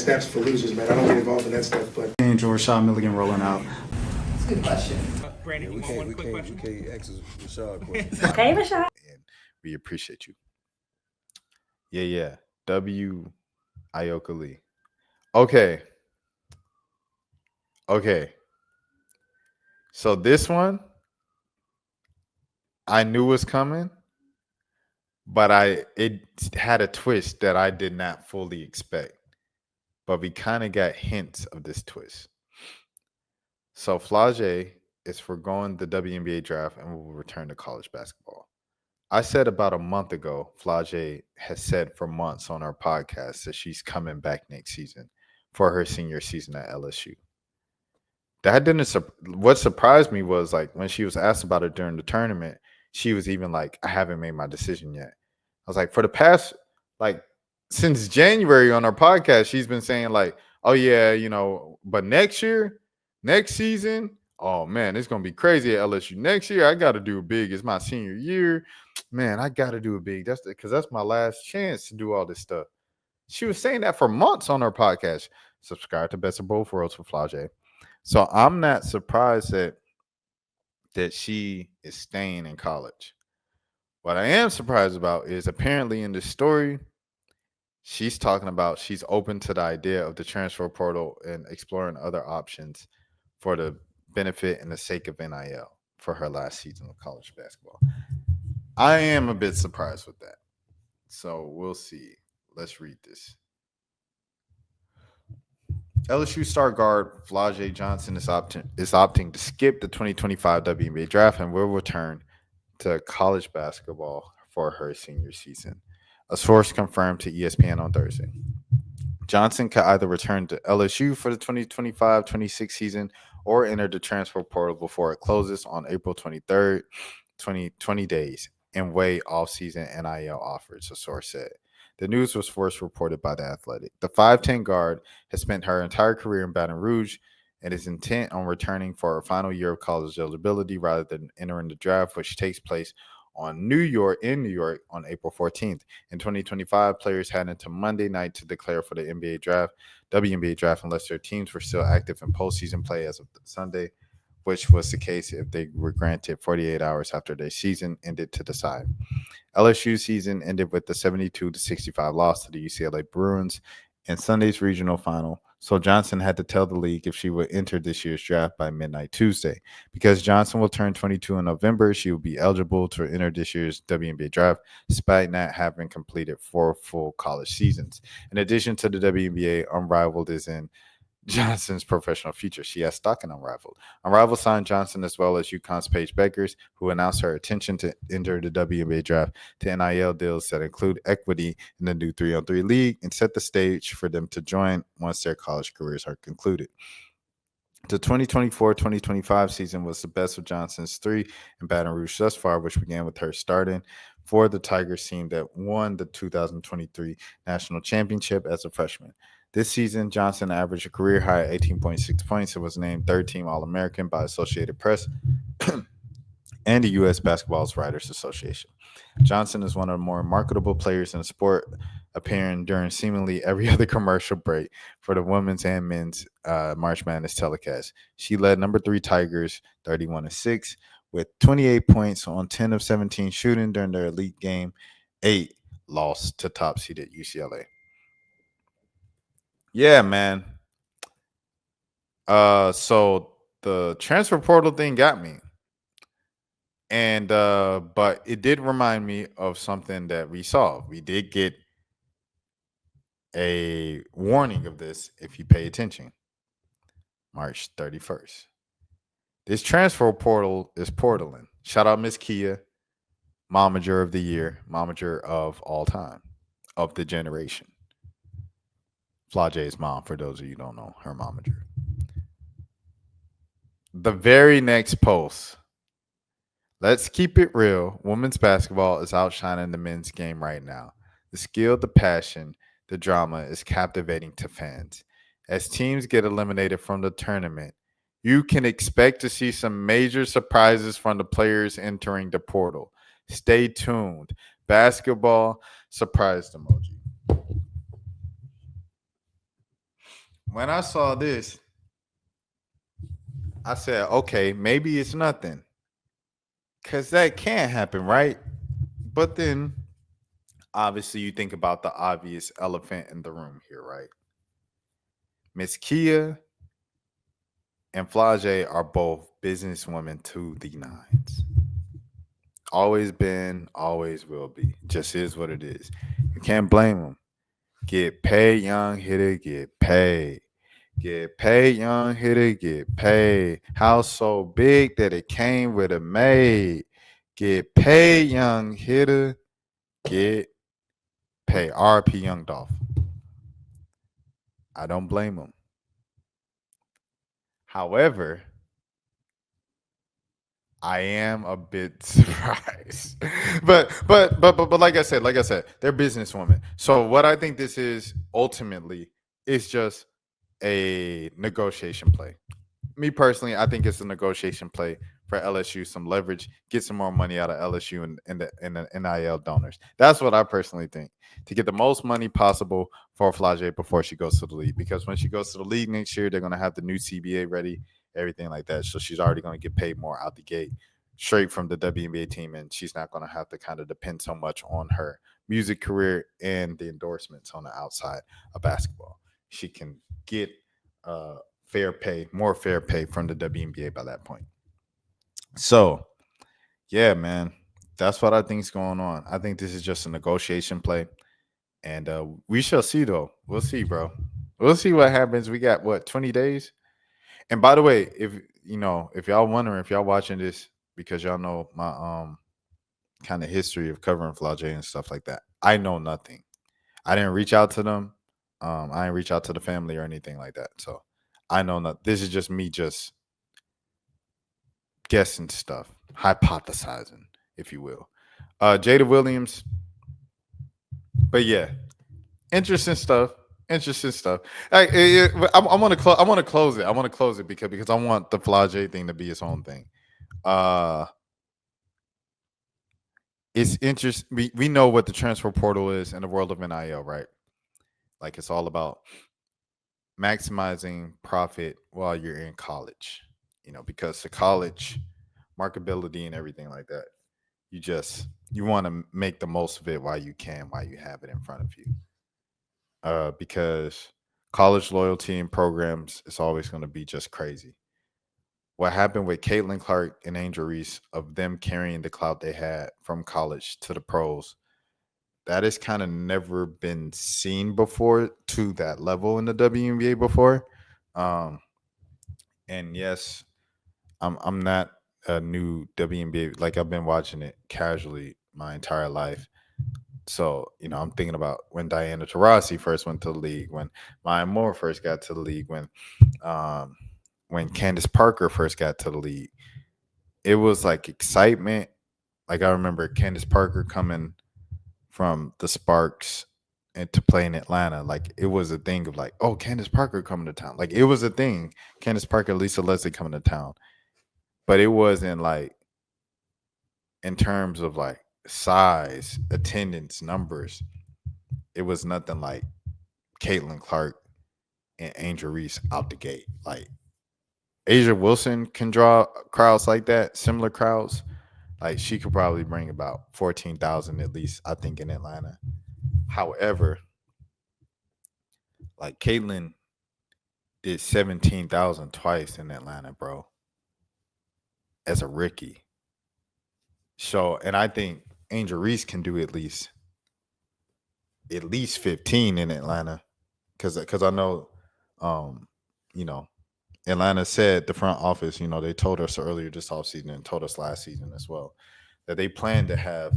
steps for losers, man. I don't get involved in that stuff, but. And Rashad Milligan rolling out. That's a good question. Brandon, we can't ask Rashad questions. Okay, Rashad. And we appreciate you. Yeah. W. Ioka Lee. Okay. So this one, I knew was coming, but it had a twist that I did not fully expect. But we kind of got hints of this twist. So Flau'jae is foregoing the WNBA draft and will return to college basketball. I said about a month ago, Flau'jae has said for months on our podcast that she's coming back next season for her senior season at LSU. That didn't. What surprised me was like when she was asked about it during the tournament, she was even like, "I haven't made my decision yet." I was like, for the past since January on our podcast, she's been saying like, "Oh yeah, but next season, oh man, it's gonna be crazy at LSU next year. I got to do it big. It's my senior year, man. I got to do it big. Because that's my last chance to do all this stuff." She was saying that for months on our podcast. Subscribe to Best of Both Worlds for Flau'jae. So I'm not surprised that she is staying in college. What I am surprised about is apparently in this story, she's talking about she's open to the idea of the transfer portal and exploring other options for the benefit and the sake of NIL for her last season of college basketball. I am a bit surprised with that. So we'll see. Let's read this. LSU star guard Flau'jae Johnson is opting to skip the 2025 WNBA draft and will return to college basketball for her senior season. A source confirmed to ESPN on Thursday. Johnson could either return to LSU for the 2025-26 season or enter the transfer portal before it closes on April 23rd, 20 days, and weigh off-season NIL offers, a source said. The news was first reported by The Athletic. The 5'10 guard has spent her entire career in Baton Rouge and is intent on returning for her final year of college eligibility rather than entering the draft, which takes place in New York on April 14th. In 2025, players had until Monday night to declare for the WNBA draft, unless their teams were still active in postseason play as of Sunday, which was the case if they were granted 48 hours after their season ended to decide. LSU season ended with the 72-65 loss to the UCLA Bruins in Sunday's regional final, so Johnson had to tell the league if she would enter this year's draft by midnight Tuesday. Because Johnson will turn 22 in November, she will be eligible to enter this year's WNBA draft, despite not having completed 4 full college seasons. In addition to the WNBA, Unrivaled is in Johnson's professional future. She has stock in Unrivaled. Unrivaled signed Johnson as well as UConn's Paige Beckers, who announced her intention to enter the WNBA draft to NIL deals that include equity in the new 3-on-3 league and set the stage for them to join once their college careers are concluded. The 2024-2025 season was the best of Johnson's 3 in Baton Rouge thus far, which began with her starting for the Tigers team that won the 2023 national championship as a freshman. This season, Johnson averaged a career-high 18.6 points and was named third-team All-American by Associated Press and the U.S. Basketball Writers Association. Johnson is one of the more marketable players in the sport, appearing during seemingly every other commercial break for the women's and men's March Madness telecast. She led number 3 Tigers 31-6 with 28 points on 10 of 17 shooting during their elite game 8 loss to top-seeded UCLA. Yeah, man. So the transfer portal thing got me. And but it did remind me of something that we saw. We did get a warning of this if you pay attention. March 31st. This transfer portal is portaling. Shout out Miss Kia, Momager of the year, Momager of all time, of the generation. Flau'jae's mom, for those of you who don't know, her momager. The very next post. Let's keep it real. Women's basketball is outshining the men's game right now. The skill, the passion, the drama is captivating to fans. As teams get eliminated from the tournament, you can expect to see some major surprises from the players entering the portal. Stay tuned. Basketball surprise emoji. when I saw this, I said, okay, maybe it's nothing. Cause that can happen, right? But then obviously you think about the obvious elephant in the room here, right? Miss Kia and Flau'jae are both businesswomen to the nines. Always been, always will be. Just is what it is. You can't blame them. Get paid, young hitter, get paid. Get paid, young hitter, get paid. House so big that it came with a maid. Get paid, young hitter, get paid. RP Young Dolph. I don't blame him. However, I am a bit surprised. But like I said, they're businesswomen. So what I think this is ultimately is just a negotiation play. Me personally, I think it's a negotiation play for LSU, some leverage, get some more money out of LSU and the NIL donors. That's what I personally think. To get the most money possible for Flau'jae before she goes to the league. Because when she goes to the league next year, they're gonna have the new CBA ready, everything like that. So she's already gonna get paid more out the gate straight from the WNBA team, and she's not gonna have to kind of depend so much on her music career and the endorsements on the outside of basketball. She can get fair pay, more fair pay from the WNBA by that point. So, yeah, man, that's what I think is going on. I think this is just a negotiation play, and we shall see. Though we'll see, bro. We'll see what happens. We got what 20 days. And by the way, if y'all wondering, if y'all watching this because y'all know my kind of history of covering Flau'jae and stuff like that, I know nothing. I didn't reach out to them. I didn't reach out to the family or anything like that. So I know not. This is just me just guessing stuff, hypothesizing, if you will. Jada Williams, but yeah, interesting stuff. Interesting stuff. I want to close. I want to close it. I want to close it because I want the Flau'jae thing to be its own thing. Uh, it's interesting. We know what the transfer portal is in the world of NIL, right? Like it's all about maximizing profit while you're in college. Because the college marketability and everything like that, you want to make the most of it while you can, while you have it in front of you. Because college loyalty and programs is always going to be just crazy. What happened with Caitlin Clark and Angel Reese of them carrying the clout they had from college to the pros, that has kind of never been seen before to that level in the WNBA before. Um, and yes, I'm not a new WNBA. Like I've been watching it casually my entire life. So, I'm thinking about when Diana Taurasi first went to the league, when Maya Moore first got to the league, um, when Candace Parker first got to the league. It was like excitement. Like I remember Candace Parker coming from the Sparks and to play in Atlanta. Like it was a thing of like, oh, Candace Parker coming to town. Like it was a thing. Candace Parker, Lisa Leslie coming to town. But it wasn't like in terms of like size, attendance, numbers. It was nothing like Caitlin Clark and Angel Reese out the gate. Like Asia Wilson can draw crowds like that, similar crowds. Like she could probably bring about 14,000 at least, I think, in Atlanta. However, like Caitlin did 17,000 twice in Atlanta, bro, as a rookie. So, and I think Angel Reese can do at least 15 in Atlanta, because I know, um, you know, Atlanta said the front office, they told us earlier this offseason and told us last season as well that they plan to have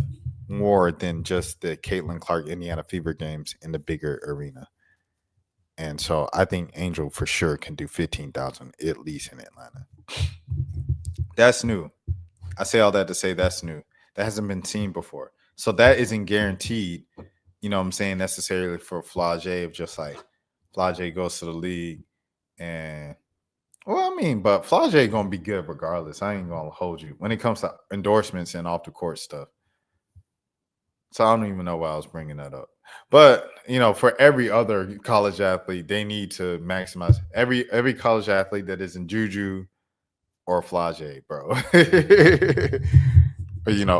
more than just the Caitlin Clark Indiana Fever games in the bigger arena. And so I think Angel for sure can do 15,000 at least in Atlanta. That's new. I say all that to say that's new. That hasn't been seen before. So that isn't guaranteed, what I'm saying, necessarily for Flau'jae, of just like Flau'jae goes to the league and but Flau'jae gonna be good regardless. I ain't gonna hold you when it comes to endorsements and off the court stuff. So I don't even know why I was bringing that up. But for every other college athlete, they need to maximize every college athlete that isn't Juju or Flau'jae, bro.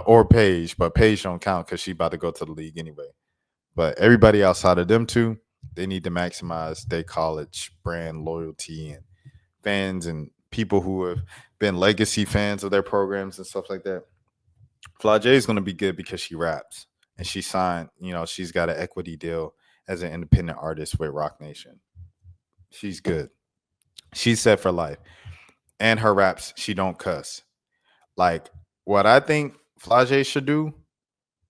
Or Paige, but Paige don't count because she about to go to the league anyway. But everybody outside of them two, they need to maximize their college brand loyalty and fans and people who have been legacy fans of their programs and stuff like that. Flau'jae is going to be good because she raps and she signed, she's got an equity deal as an independent artist with Rock Nation. She's good. She's set for life. And her raps, she don't cuss. Like what I think Flau'jae should do,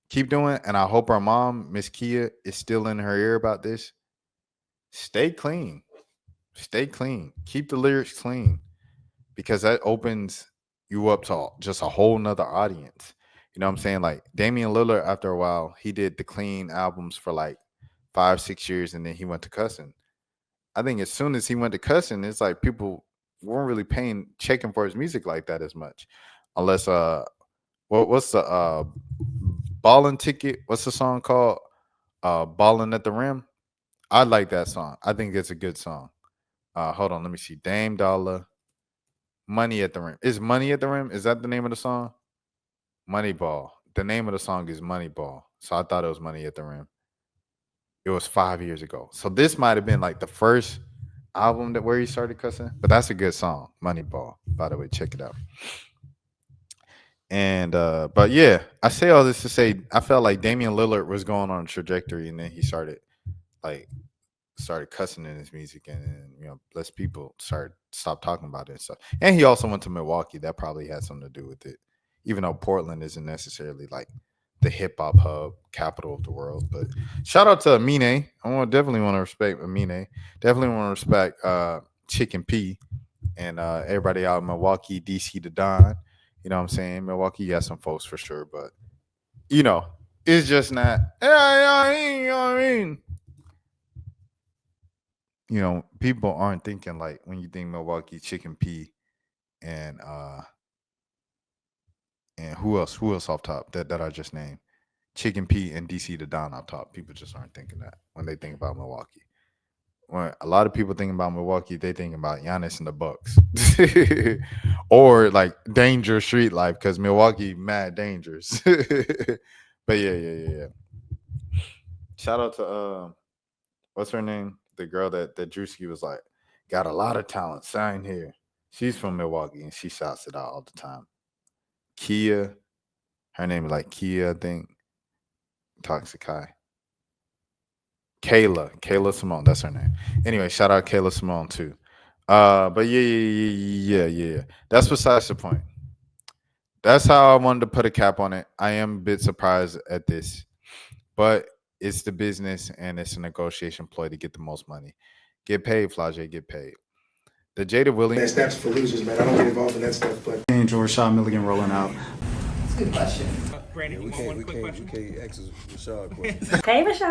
keep doing, and I hope her mom, Miss Kia, is still in her ear about this. Stay clean. Stay clean. Keep the lyrics clean because that opens you up to just a whole nother audience. You know what I'm saying? Like Damian Lillard, after a while, he did the clean albums for like 5-6 years, and then he went to cussing. I think as soon as he went to cussing, it's like people weren't really checking for his music like that as much, unless what's the Ballin' Ticket? What's the song called? Ballin' at the Rim. I like that song. I think it's a good song. Hold on, let me see. Dame Dollar, Money at the Rim. Is Money at the Rim? Is that the name of the song? Moneyball. The name of the song is Moneyball. So I thought it was Money at the Rim. It was 5 years ago. So this might have been like the first album where he started cussing. But that's a good song, Moneyball. By the way, check it out. And but yeah, I say all this to say I felt like Damian Lillard was going on a trajectory, and then he started cussing in his music, and less people stop talking about it and stuff. And he also went to Milwaukee. That probably had something to do with it, even though Portland isn't necessarily like the hip hop hub capital of the world. But shout out to Amine. Definitely want to respect Amine. Definitely want to respect Chicken P and everybody out in Milwaukee, DC, the Don. You know what I'm saying? Milwaukee got some folks for sure, but it's just not. People aren't thinking like when you think Milwaukee, Chicken P, and who else off top that I just named? Chicken P and DC the Don up top. People just aren't thinking that when they think about Milwaukee. When a lot of people think about Milwaukee, they think about Giannis and the Bucks, or like dangerous street life because Milwaukee mad dangerous. But yeah. Shout out to what's her name? The girl that Drewski was like, got a lot of talent. Sign here. She's from Milwaukee and she shouts it out all the time. Kia, her name is like Kia, I think. Toxic High. Kayla Simone, that's her name. Anyway, shout out Kayla Simone too. But yeah. That's besides the point. That's how I wanted to put a cap on it. I am a bit surprised at this, but it's the business and it's a negotiation ploy to get the most money. Get paid, Flau'jae, get paid. The Jada Williams. That's for losers, man. I don't get involved in that stuff, but. Rashad Milligan rolling out. That's a good question. Brandon, We you want one can't quick question? ask Rashad a question. Hey, Rashad.